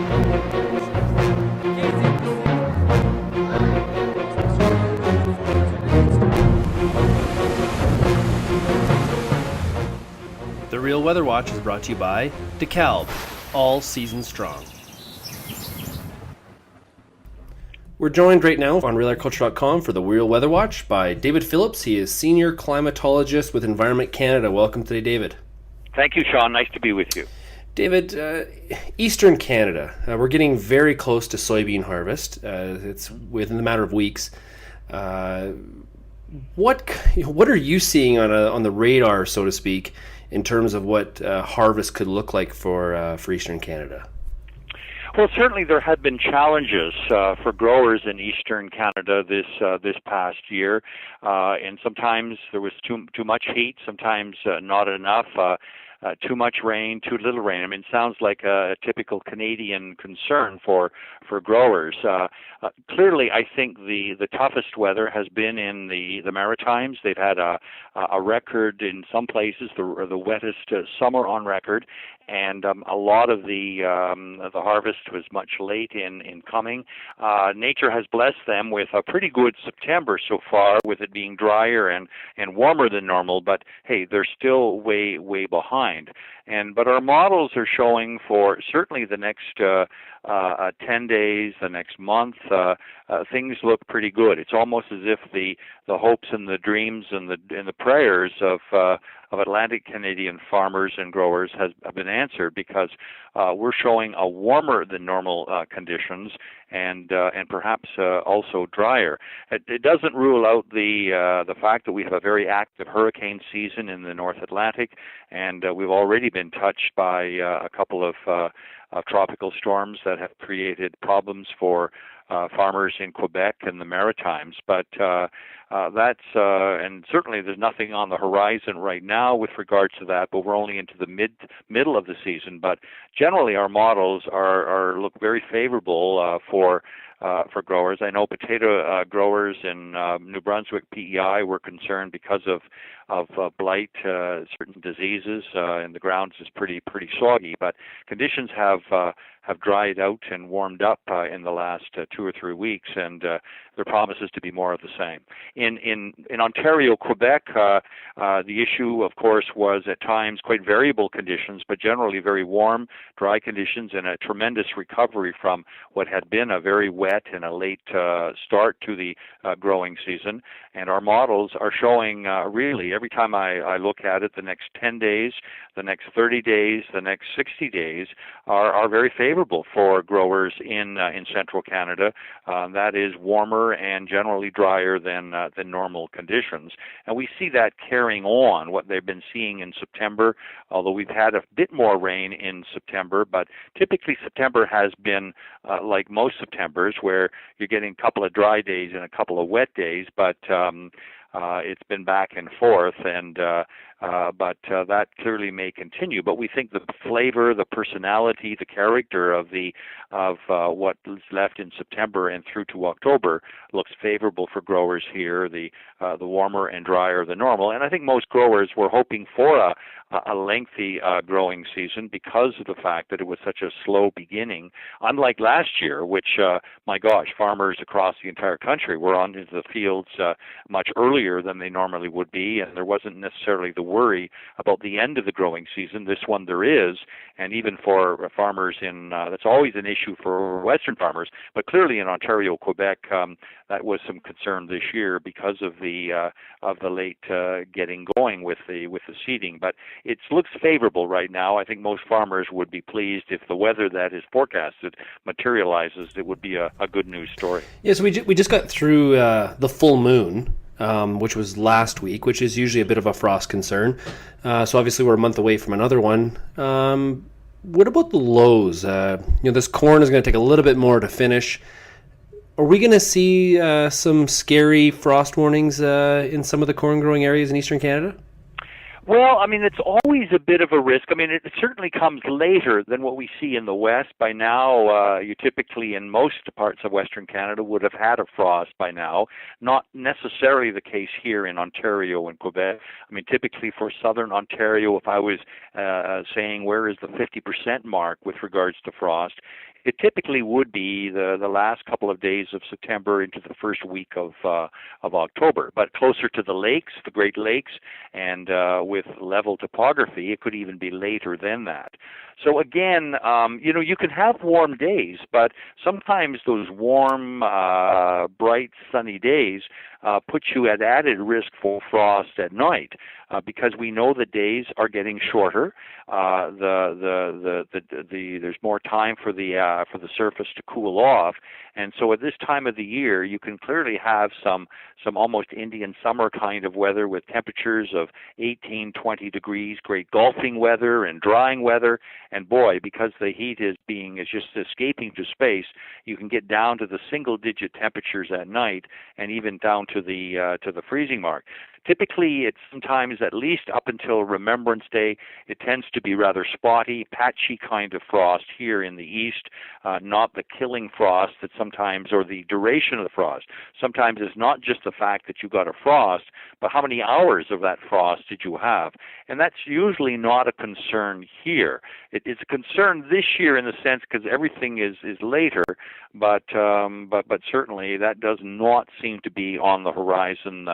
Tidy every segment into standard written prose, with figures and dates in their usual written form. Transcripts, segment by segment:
The Real Weather Watch is brought to you by DeKalb, all season strong. We're joined right now on RealAgriculture.com for the Real Weather Watch by David Phillips. He is Senior Climatologist with Environment Canada. Welcome today, David. Thank you, Sean. Nice to be with you. David, Eastern Canada, we're getting very close to soybean harvest. It's within a matter of weeks. What are you seeing on the radar, so to speak, in terms of what harvest could look like for Eastern Canada? Well, certainly there had been challenges for growers in Eastern Canada this past year, and sometimes there was too much heat, sometimes not enough. Too much rain, too little rain. I mean, it sounds like a typical Canadian concern for growers. Clearly, I think the toughest weather has been in the Maritimes. They've had a record in some places, the wettest summer on record, and a lot of the harvest was much late in coming. Nature has blessed them with a pretty good September so far, with it being drier and warmer than normal. But hey, they're still way behind. But our models are showing for certainly the next 10 days, the next month, things look pretty good. It's almost as if the hopes and the dreams and the prayers of Atlantic Canadian farmers and growers have been answered, because we're showing a warmer than normal conditions and perhaps also drier. It doesn't rule out the fact that we have a very active hurricane season in the North Atlantic, and we've already been touched by a couple of tropical storms that have created problems for farmers in Quebec and the Maritimes. But that's and certainly there's nothing on the horizon right now with regards to that, but we're only into the middle of the season. But generally our models look very favorable for growers. I know potato growers in New Brunswick, PEI, were concerned because of blight, certain diseases, and the ground is pretty soggy. But conditions have dried out and warmed up in the last 2 or 3 weeks, and there promises to be more of the same. In Ontario, Quebec, the issue, of course, was at times quite variable conditions, but generally very warm, dry conditions, and a tremendous recovery from what had been a very wet and a late start to the growing season. And our models are showing really, every time I look at it, the next 10 days, the next 30 days, the next 60 days are very favorable for growers in central Canada. That is warmer and generally drier than normal conditions. And we see that carrying on, what they've been seeing in September, although we've had a bit more rain in September. But typically September has been like most Septembers, where you're getting a couple of dry days and a couple of wet days, but it's been back and forth, and but that clearly may continue. But we think the flavor, the personality, the character of what is left in September and through to October looks favorable for growers here. The warmer and drier than normal, and I think most growers were hoping for a lengthy growing season because of the fact that it was such a slow beginning. Unlike last year, which my gosh, farmers across the entire country were onto the fields much earlier than they normally would be, and there wasn't necessarily the worry about the end of the growing season. This one there is, and even for farmers that's always an issue for Western farmers, but clearly in Ontario, Quebec, that was some concern this year because of the late getting going with the seeding. But it looks favorable right now. I think most farmers would be pleased if the weather that is forecasted materializes. It would be a good news story. Yeah, so we just got through the full moon, which was last week, which is usually a bit of a frost concern. So obviously we're a month away from another one. What about the lows? This corn is going to take a little bit more to finish. Are we going to see some scary frost warnings in some of the corn growing areas in Eastern Canada? Well, I mean, it's always a bit of a risk. I mean, it certainly comes later than what we see in the West. By now, you typically, in most parts of Western Canada, would have had a frost by now. Not necessarily the case here in Ontario and Quebec. I mean, typically for southern Ontario, if I was saying where is the 50% mark with regards to frost, it typically would be the last couple of days of September into the first week of October. But closer to the lakes, the Great Lakes, and with level topography, it could even be later than that. So again, you can have warm days, but sometimes those warm, bright, sunny days put you at added risk for frost at night because we know the days are getting shorter. There's more time for the surface to cool off, and so at this time of the year, you can clearly have some almost Indian summer kind of weather with temperatures of 18, 20 degrees, great golfing weather and drying weather. And boy, because the heat is just escaping to space, you can get down to the single-digit temperatures at night, and even down to the freezing mark. Typically, it's sometimes at least up until Remembrance Day, it tends to be rather spotty, patchy kind of frost here in the east, not the killing frost that sometimes, or the duration of the frost. Sometimes it's not just the fact that you got a frost, but how many hours of that frost did you have? And that's usually not a concern here. It's a concern this year in the sense because everything is later, but certainly that does not seem to be on the horizon.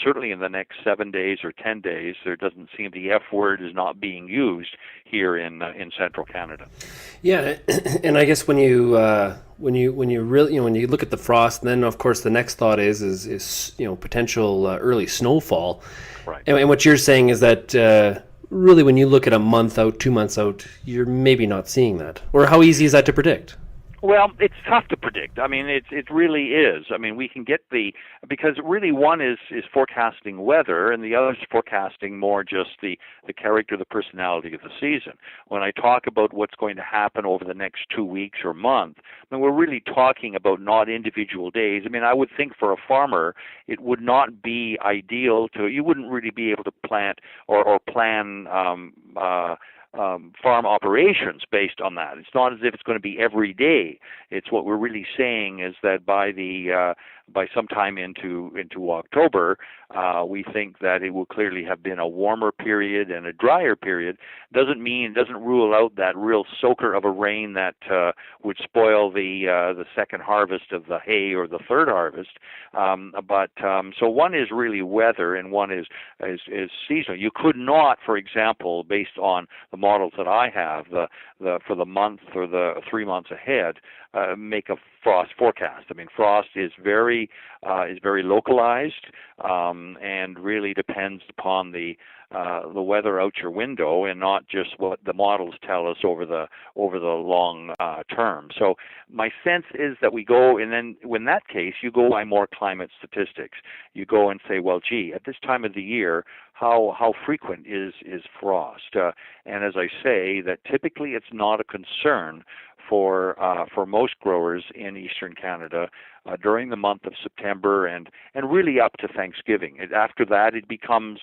Certainly in the next 7 days or 10 days, there doesn't seem the F word is not being used here in central Canada. Yeah, and I guess when you really when you look at the frost, then of course the next thought is potential early snowfall. Right. And what you're saying is that really when you look at a month out, 2 months out, you're maybe not seeing that. Or how easy is that to predict? Well, it's tough to predict. I mean, it really is. I mean, we can get because really one is forecasting weather, and the other is forecasting more just the character, the personality of the season. When I talk about what's going to happen over the next 2 weeks or month, I mean, we're really talking about not individual days. I mean, I would think for a farmer, it would not be ideal you wouldn't really be able to plant or plan farm operations based on that. It's not as if it's going to be every day. It's what we're really saying is that by sometime into October, we think that it will clearly have been a warmer period and a drier period. Doesn't rule out that real soaker of a rain that would spoil the second harvest of the hay or the third harvest. So one is really weather and one is seasonal. You could not, for example, based on the models that I have, for the month or the 3 months ahead, make a frost forecast. I mean, frost is very localized and really depends upon the weather out your window and not just what the models tell us over the long term. So my sense is that we go, and then in that case, you go by more climate statistics. You go and say, well, gee, at this time of the year, how frequent is frost? And as I say, that typically it's not a concern for most growers in eastern Canada during the month of September and really up to Thanksgiving. After that, it becomes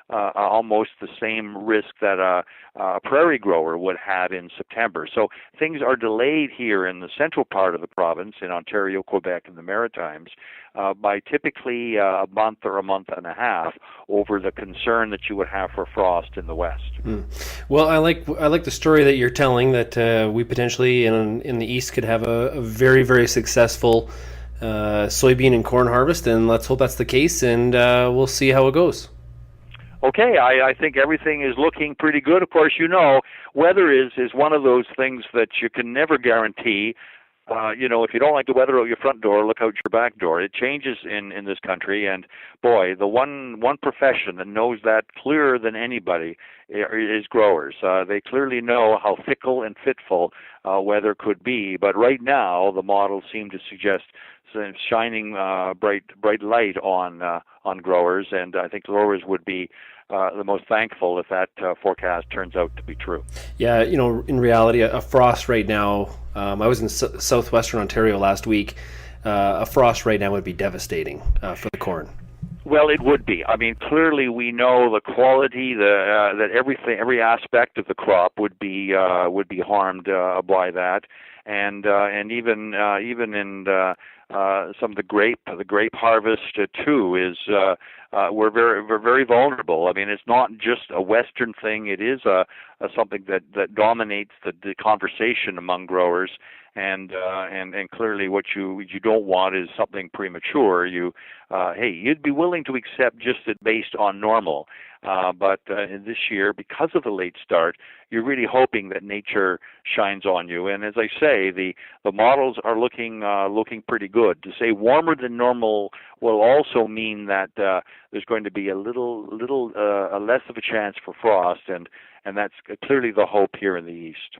almost the same risk that a prairie grower would have in September. So things are delayed here in the central part of the province, in Ontario, Quebec, and the Maritimes, by typically a month or a month and a half over the concern that you would have for frost in the west. Well, I like the story that you're telling, that we potentially in the east could have a very, very successful soybean and corn harvest, and let's hope that's the case, and we'll see how it goes. Okay, I think everything is looking pretty good. Of course, weather is one of those things that you can never guarantee. If you don't like the weather out your front door, look out your back door. It changes in this country, and boy, the one profession that knows that clearer than anybody is growers. They clearly know how fickle and fitful weather could be, but right now the models seem to suggest shining bright light on growers, and I think growers would be the most thankful if that forecast turns out to be true. Yeah, in reality, a frost right now, I was in southwestern Ontario last week, a frost right now would be devastating for the corn. Well, it would be. I mean, clearly we know the quality, that everything, every aspect of the crop would be harmed by that, and even in some of the grape harvest too is we're very vulnerable. I mean, it's not just a Western thing; it is a something that dominates the conversation among growers. And clearly, what you don't want is something premature. You'd be willing to accept just it based on normal, but this year, because of the late start, you're really hoping that nature shines on you. And as I say, the models are looking pretty good. To say warmer than normal will also mean that there's going to be a little less of a chance for frost, and that's clearly the hope here in the east.